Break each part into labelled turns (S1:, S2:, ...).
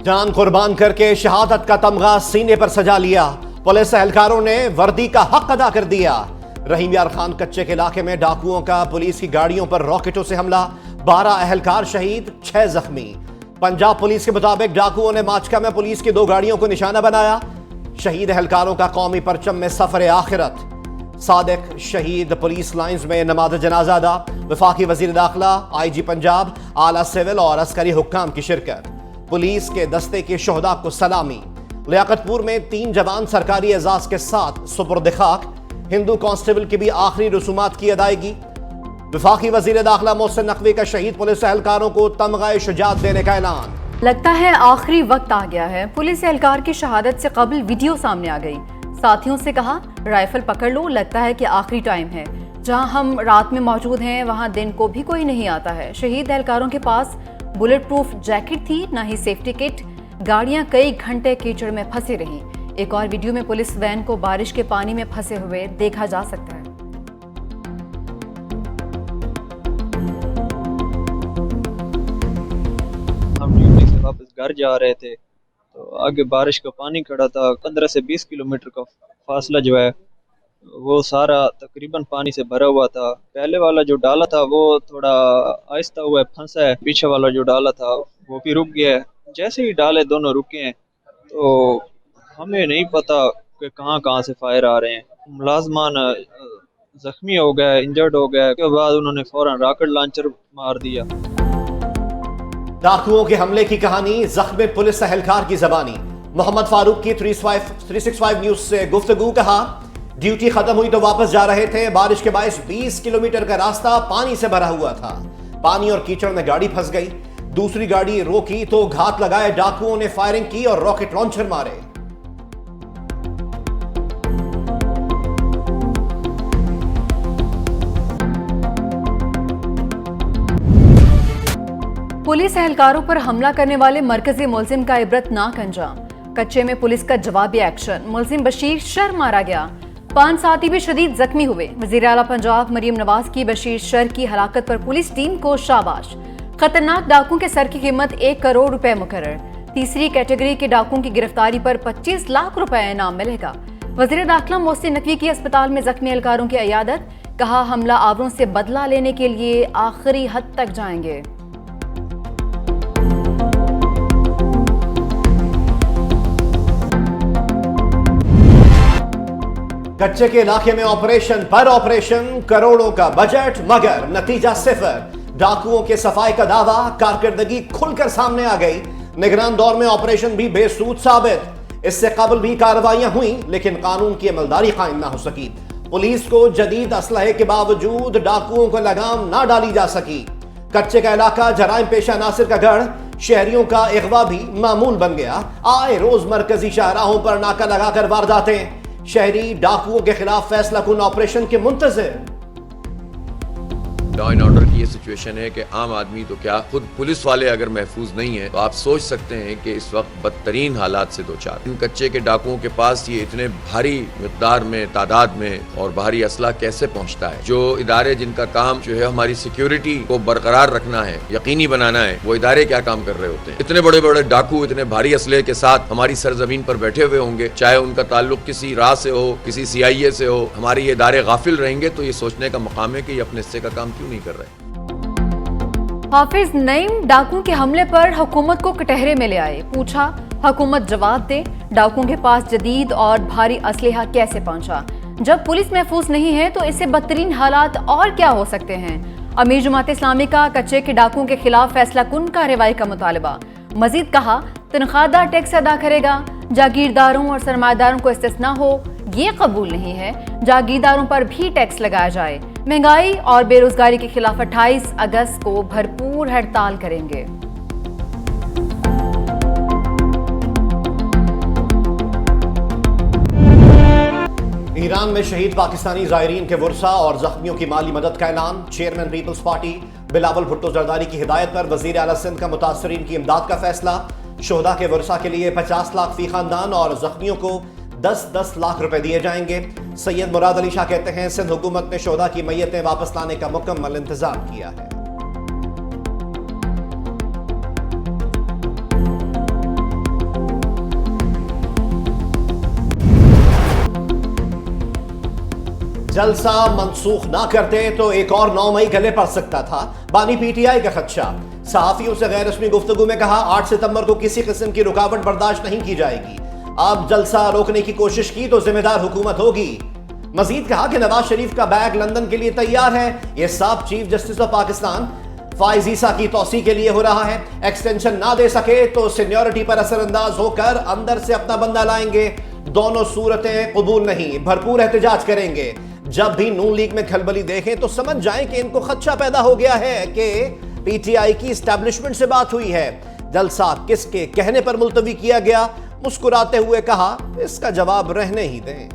S1: जान कुर्बान करके शहादत का तमगा सीने पर सजा लिया। पुलिस एहलकारों ने वर्दी का हक अदा कर दिया। रहीम यार खान कच्चे के इलाके में डाकुओं का पुलिस की गाड़ियों पर रॉकेटों से हमला, 12 एहलकार शहीद, 6 जख्मी। पंजाब पुलिस के मुताबिक डाकुओं ने माचका में पुलिस की 2 गाड़ियों को निशाना बनाया। शहीद एहलकारों का कौमी परचम में सफर आखिरत। सादिक शहीद पुलिस लाइंस में नमाज जनाजा अदा। वफाकी वजीर दाखिला, IG पंजाब, आला सिविल और अस्करी हुक्काम की शिरकत। पुलिस के दस्ते के शोहदा को सलामी। लियाकतपुर में 3 जवान सरकारी एजाज के साथ सुपुर्द खाक। हिंदू कांस्टेबल की भी आखिरी रसूमात की अदायगी। वफाकी वजीर दाखिला मोहसिन नकवी का शहीद पुलिस एहलकारों को तमगा शुजात देने का ऐलान।
S2: लगता है आखिरी वक्त आ गया है। पुलिस एहलकार की शहादत से कबल वीडियो सामने आ गई। साथियों से कहा, राइफल पकड़ लो, लगता है कि आखिरी टाइम है। जहां हम रात में मौजूद हैं वहां दिन को भी कोई नहीं आता है। शहीद एहलकारों के पास बुलेट प्रूफ जैकेट थी, ना ही सेफ्टी किट। गाड़ियां कई घंटे कीचड़ में फंसी रही। एक और वीडियो में पुलिस वैन को बारिश के पानी में फंसे हुए देखा जा सकता है।
S3: हम ड्यूटी से वापस घर जा रहे थे तो आगे बारिश का पानी खड़ा था। 15 से 20 किलोमीटर का फासला जो है वो सारा तकरीबन पानी से भरा हुआ था। पहले वाला जो डाला था वो थोड़ा आहिस्ता हुआ फंसा है, पीछे वाला जो डाला था वो भी रुक गया है। जैसे ही डाले दोनों रुके हैं तो हमें नहीं पता कि कहाँ से फायर आ रहे हैं। मुलाजमान जख्मी हो गए, इंजर्ड हो गए। उसके बाद उन्होंने फौरन रॉकेट लॉन्चर मार दिया।
S1: डाकुओं के हमले की कहानी जख्मी पुलिस एहलकार की जबानी। मोहम्मद फारूक की 365 न्यूज से गुफ्तगू। कहा, ड्यूटी खत्म हुई तो वापस जा रहे थे। बारिश के बायस 20 किलोमीटर का रास्ता पानी से भरा हुआ था। पानी और कीचड़ में गाड़ी फंस गई। दूसरी गाड़ी रोकी तो घात लगाए डाकुओं ने फायरिंग की और रॉकेट लॉन्चर मारे।
S2: पुलिस एहलकारों पर हमला करने वाले मरकजी मुलजिम का इबरतनाक अंजाम। कच्चे में पुलिस का जवाबी एक्शन। मुलजिम बशीर शर मारा गया। 5 साथी भी शदीद जख्मी हुए। वजीर आला पंजाब मरीम नवाज की बशीर शर की हलाकत पर पुलिस टीम को शाबाश। खतरनाक डाकुओं के सर की कीमत 1 करोड़ रुपए मुकर्रर। तीसरी कैटेगरी के डाकुओं की गिरफ्तारी पर 25 लाख रुपए इनाम मिलेगा। वजीर दाखिला मोहसिन नकवी की अस्पताल में जख्मी एहलकारों की अयादत। कहा, हमला आवरों से बदला लेने के लिए आखिरी हद तक जाएंगे।
S1: कच्चे के इलाके में ऑपरेशन पर ऑपरेशन, करोड़ों का बजट मगर नतीजा सिफर। डाकुओं के सफाई का दावा, कारकर्दगी खुलकर सामने आ गई। निगरान दौर में ऑपरेशन भी बेसूद साबित। इससे कबल भी कार्रवाइयां हुई लेकिन कानून की अमलदारी कायम ना हो सकी। पुलिस को जदीद असलहे के बावजूद डाकुओं को लगाम ना डाली जा सकी। कच्चे का इलाका जराइम पेशा नासिर का गढ़। शहरियों का अगवा भी मामूल बन गया। आए रोज मरकजी शाहराहों पर नाका लगाकर वारदातें। शहरी डाकुओं के खिलाफ फैसला कुन ऑपरेशन के मुंतजिर।
S4: लॉ एंड ऑर्डर की ये सिचुएशन है कि आम आदमी तो क्या, खुद पुलिस वाले अगर महफूज नहीं है तो आप सोच सकते हैं कि इस वक्त बदतरीन हालात से दो चार। इन कच्चे के डाकुओं के पास ये इतने भारी मिकदार में, तादाद में और भारी असला कैसे पहुंचता है। जो इदारे जिनका काम जो है हमारी सिक्योरिटी को बरकरार रखना है, यकीनी बनाना है, वो इदारे क्या काम कर रहे होते हैं। इतने बड़े बड़े डाकू इतने भारी असले के साथ हमारी सरजमीन पर बैठे हुए होंगे, चाहे उनका ताल्लुक किसी राह से हो, किसी CIA से हो। हमारे ये इदारे गाफिल रहेंगे तो ये सोचने का मकाम है कि ये अपने हिस्से का काम क्यों नहीं कर रहे।
S2: हाफिज नईम डाकुओं के हमले पर हुकूमत को कटहरे में ले आए। पूछा, हुकूमत जवाब दे, डाकुओं के पास जदीद और भारी असलहा कैसे पहुंचा। जब पुलिस महफूज नहीं है तो इससे बदतरीन हालात और क्या हो सकते हैं। अमीर जमात इस्लामी का कच्चे के डाकुओं के खिलाफ फैसला कुन कार्रवाई का मुतालबा। मजीद कहा, तनख्वाहदार टैक्स अदा करेगा, जागीरदारों और सरमायादारों को इस्तिस्ना हो ये कबूल नहीं है। जागीरदारों पर भी टैक्स लगाया जाए। महंगाई और बेरोजगारी के खिलाफ 28 अगस्त को भरपूर हड़ताल करेंगे।
S1: ईरान में शहीद पाकिस्तानी ज़ायरीन के वर्सा और जख्मियों की माली मदद का ऐलान। चेयरमैन पीपल्स पार्टी बिलावल भुट्टो जरदारी की हिदायत पर वजीर आला सिंध का मुतासरीन की इमदाद का फैसला। शोहदा के वर्सा के लिए 50 लाख फी खानदान और जख्मियों को 10-10 लाख रुपए दिए जाएंगे। सैयद मुराद अली शाह कहते हैं, सिंध हुकूमत ने शोहदा की मैयतें वापस लाने का मुकम्मल इंतजाम किया है। जलसा मंसूख ना करते तो एक और 9 मई गले पड़ सकता था, बानी पीटीआई का खदशा। सहाफियों से गैर रस्मी गुफ्तगू में कहा 8 सितंबर को किसी किस्म की रुकावट बर्दाश्त नहीं की जाएगी। अब जलसा रोकने की कोशिश की तो जिम्मेदार हुकूमत होगी। मजीद कहा कि नवाज शरीफ का बैग लंदन के लिए तैयार है। यह सब चीफ जस्टिस ऑफ पाकिस्तान फाइज ईसा की तौसी के लिए हो रहा है। एक्सटेंशन ना दे सके तो सीनियरिटी पर असरअंदाज होकर अंदर से अपना बंदा लाएंगे। दोनों सूरतें कबूल नहीं, भरपूर एहतजाज करेंगे। जब भी नून लीग में खलबली देखें तो समझ जाएं कि इनको खदशा पैदा हो गया है कि पीटीआई की एस्टैब्लिशमेंट से बात हुई है। जलसा किसके कहने पर मुलतवी किया गया? मुस्कुराते हुए कहा इसका जवाब रहने ही दें।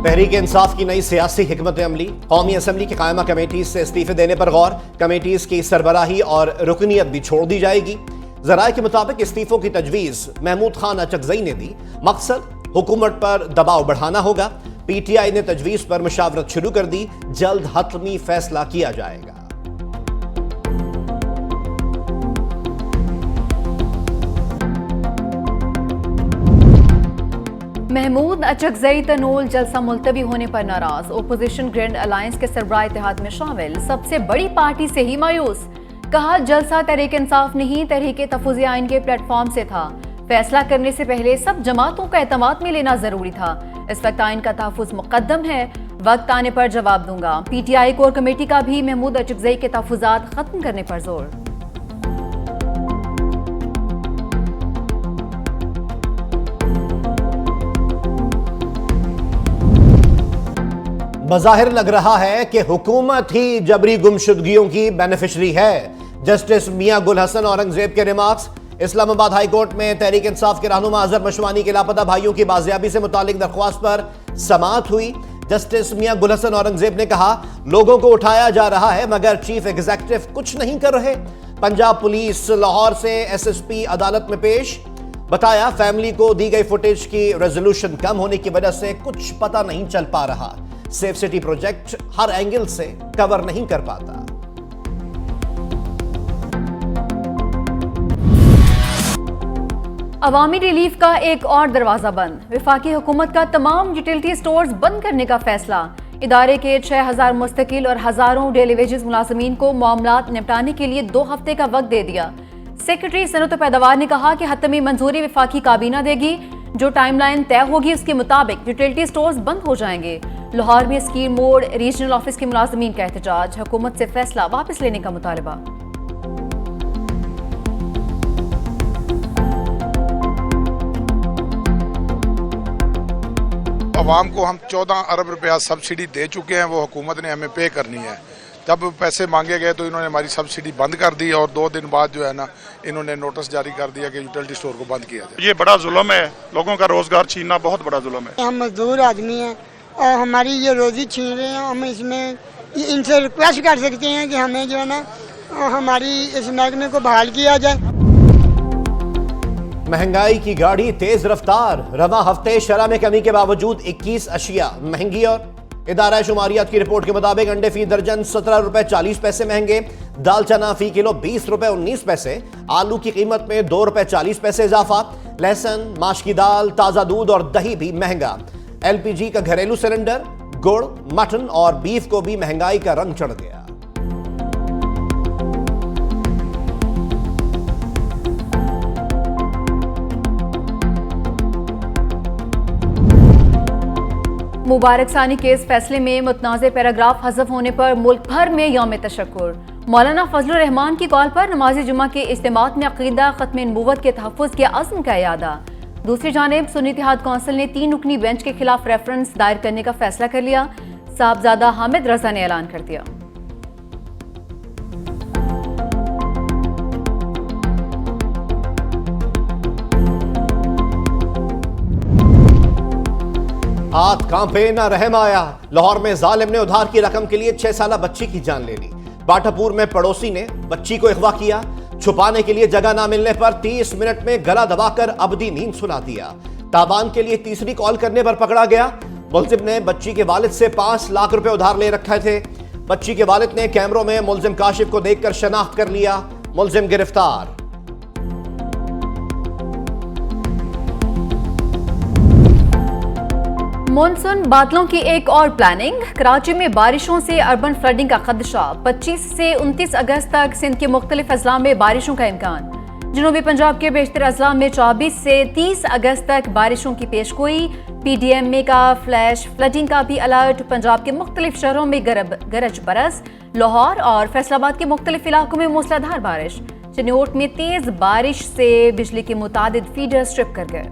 S1: तहरीक इंसाफ की नई सियासी हिकमत अमली, कौमी असम्बली की कायमा कमेटीज से इस्तीफे देने पर गौर। कमेटीज की सरबराही और रुकनियत भी छोड़ दी जाएगी। जराये के मुताबिक इस्तीफों की तजवीज महमूद खान अचकजई ने दी। मकसद हुकूमत पर दबाव बढ़ाना होगा। पीटीआई ने तजवीज पर मुशावरत शुरू कर दी। जल्द हतमी फैसला किया जाएगा।
S2: महमूद अचकजई तनोल जलसा मुलतवी होने पर नाराज। ओपोजिशन ग्रैंड अलायंस के सरबराह इत्तेहाद में शामिल सबसे बड़ी पार्टी से ही मायूस। कहा जलसा तहरीक इंसाफ नहीं, तहरीक तहफ़्फ़ुज़ आइन के प्लेटफॉर्म से था। फैसला करने से पहले सब जमातों का एतमाद में लेना जरूरी था। इस वक्त आइन का तहफ़्फ़ुज़ मुक़द्दम है, वक्त आने पर जवाब दूंगा। पीटीआई कोर कमेटी का भी महमूद अचकजई के तहफ़्फ़ुज़ात खत्म करने पर जोर।
S1: बज़ाहिर लग रहा है कि हुकूमत ही जबरी गुमशुदगियों की बेनिफिशरी है। जस्टिस मियां गुल हसन औरंगजेब के रिमार्क्स। इस्लामाबाद हाई कोर्ट में तहरीक इंसाफ के रहनुमा अजहर मशवानी के लापता भाइयों की बाजियाबी से मुतालिक दरख्वास्त पर समाअत हुई। जस्टिस मियां गुल हसन औरंगजेब ने कहा लोगों को उठाया जा रहा है मगर चीफ एग्जीक्यूटिव कुछ नहीं कर रहे। पंजाब पुलिस लाहौर से एसएसपी अदालत में पेश। बताया फैमिली को दी गई फुटेज की रेजोल्यूशन कम होने की वजह से कुछ पता नहीं चल पा रहा। सेफ सिटी प्रोजेक्ट हर एंगल से कवर नहीं कर पाता।
S2: अवामी रिलीफ का एक और दरवाजा बंद। वफाकी हुकूमत का तमाम यूटिलिटी स्टोर्स बंद करने का फैसला। इदारे के 6000 मुस्तकिल और हजारों डेली वेजेस मुलाजमीन को मामलात निपटाने के लिए 2 हफ्ते का वक्त दे दिया। सेक्रेटरी सनत पैदावार ने कहा कि हतमी मंजूरी वफाकी काबीना देगी। जो टाइमलाइन तय होगी उसके मुताबिक यूटिलिटी स्टोर्स बंद हो जाएंगे। लाहौर में स्कीम मोड रीजनल ऑफिस के मुलाजमीन का एहतजाज। हुकूमत से फैसला वापस लेने का मुतालबा।
S5: अवाम को हम 14 अरब रुपया सब्सिडी दे चुके हैं, वो हुकूमत ने हमें पे करनी है। जब पैसे मांगे गए तो इन्होंने हमारी सब्सिडी बंद कर दी और 2 दिन बाद जो है ना इन्होंने नोटिस जारी कर दिया कि यूटिलिटी स्टोर को बंद किया जाए।
S6: ये बड़ा जुल्म है, लोगों का रोजगार छीनना बहुत बड़ा जुल्म है।
S7: हम मजदूर आदमी हैं और हमारी ये रोजी छीन रहे हैं। हम इसमें इनसे रिक्वेस्ट कर सकते हैं कि हमें जो है ना हमारी इस महकमे को बहाल किया जाए।
S1: महंगाई की गाड़ी तेज रफ्तार। रवा हफ्ते शरह में कमी के बावजूद 21 अशिया महंगी। और इदारा शुमारियात की रिपोर्ट के मुताबिक अंडे फी दर्जन 17 रुपए 40 पैसे महंगे। दाल चना फी किलो 20 रुपए 19 पैसे। आलू की कीमत में 2 रुपए 40 पैसे इजाफा। लहसुन, माश की दाल, ताजा दूध और दही भी महंगा। एलपीजी का घरेलू सिलेंडर, गुड़, मटन और बीफ को भी महंगाई का रंग चढ़ गया।
S2: मुबारक सानी केस फैसले में मुतनाज़े पैराग्राफ हज़फ होने पर मुल्क भर में यौम तशक्कुर। मौलाना फजलुर रहमान की कॉल पर नमाज जुमा के इज्तिमात में अक़ीदा ख़त्म नबूवत के तहफ़्फ़ुज़ के अज़्म का इयादा। दूसरी जानिब सुन्नी इत्तेहाद कौंसिल ने 3 रुकनी बेंच के खिलाफ रेफरेंस दायर करने का फैसला कर लिया। साहबजादा हामिद रजा ने ऐलान कर दिया।
S1: हाथ कांपे ना रहम आया। लाहौर में जालिम ने उधार की रकम के लिए 6 साला बच्ची की जान ले ली। बाटापुर में पड़ोसी ने बच्ची को अगवा किया। छुपाने के लिए जगह ना मिलने पर 30 मिनट में गला दबाकर अबदी नींद सुला दिया। ताबान के लिए तीसरी कॉल करने पर पकड़ा गया। मुलजिम ने बच्ची के वालिद से 5 लाख रुपए उधार ले रखे थे। बच्ची के वालिद ने कैमरों में मुलजिम काशिफ को देखकर शनाख्त कर लिया। मुलजिम गिरफ्तार।
S2: मॉनसून बादलों की एक और प्लानिंग। कराची में बारिशों से अर्बन फ्लडिंग का खदशा। 25 से 29 अगस्त तक सिंध के मुख्तलिफ अजला में बारिशों का इम्कान। जनूबी पंजाब के बेशतर अजला में 24 से 30 अगस्त तक बारिशों की पेशगोई। PDMA का फ्लैश फ्लडिंग का भी अलर्ट। पंजाब के मुख्तलिफ शहरों में गरज बरस। लाहौर और फैसलाबाद के मुख्तलिफ इलाकों में मूसलाधार बारिश। चिन्योट में तेज बारिश से बिजली के मुतादिद फीडर स्ट्रिप कर गए।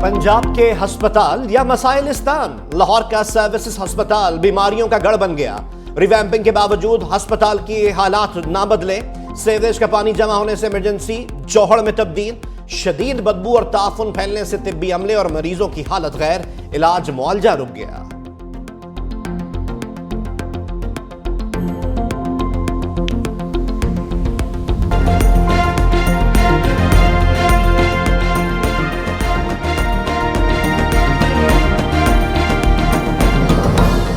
S1: पंजाब के हस्पताल या मसाइलिस्तान। लाहौर का सर्विसेज हस्पताल बीमारियों का गढ़ बन गया। रिवैम्पिंग के बावजूद हस्पताल की हालात ना बदले। सीवरेज का पानी जमा होने से इमरजेंसी जौहड़ में तब्दील। शदीद बदबू और ताफुन फैलने से तिब्बी अमले और मरीजों की हालत गैर। इलाज मुआलजा रुक गया।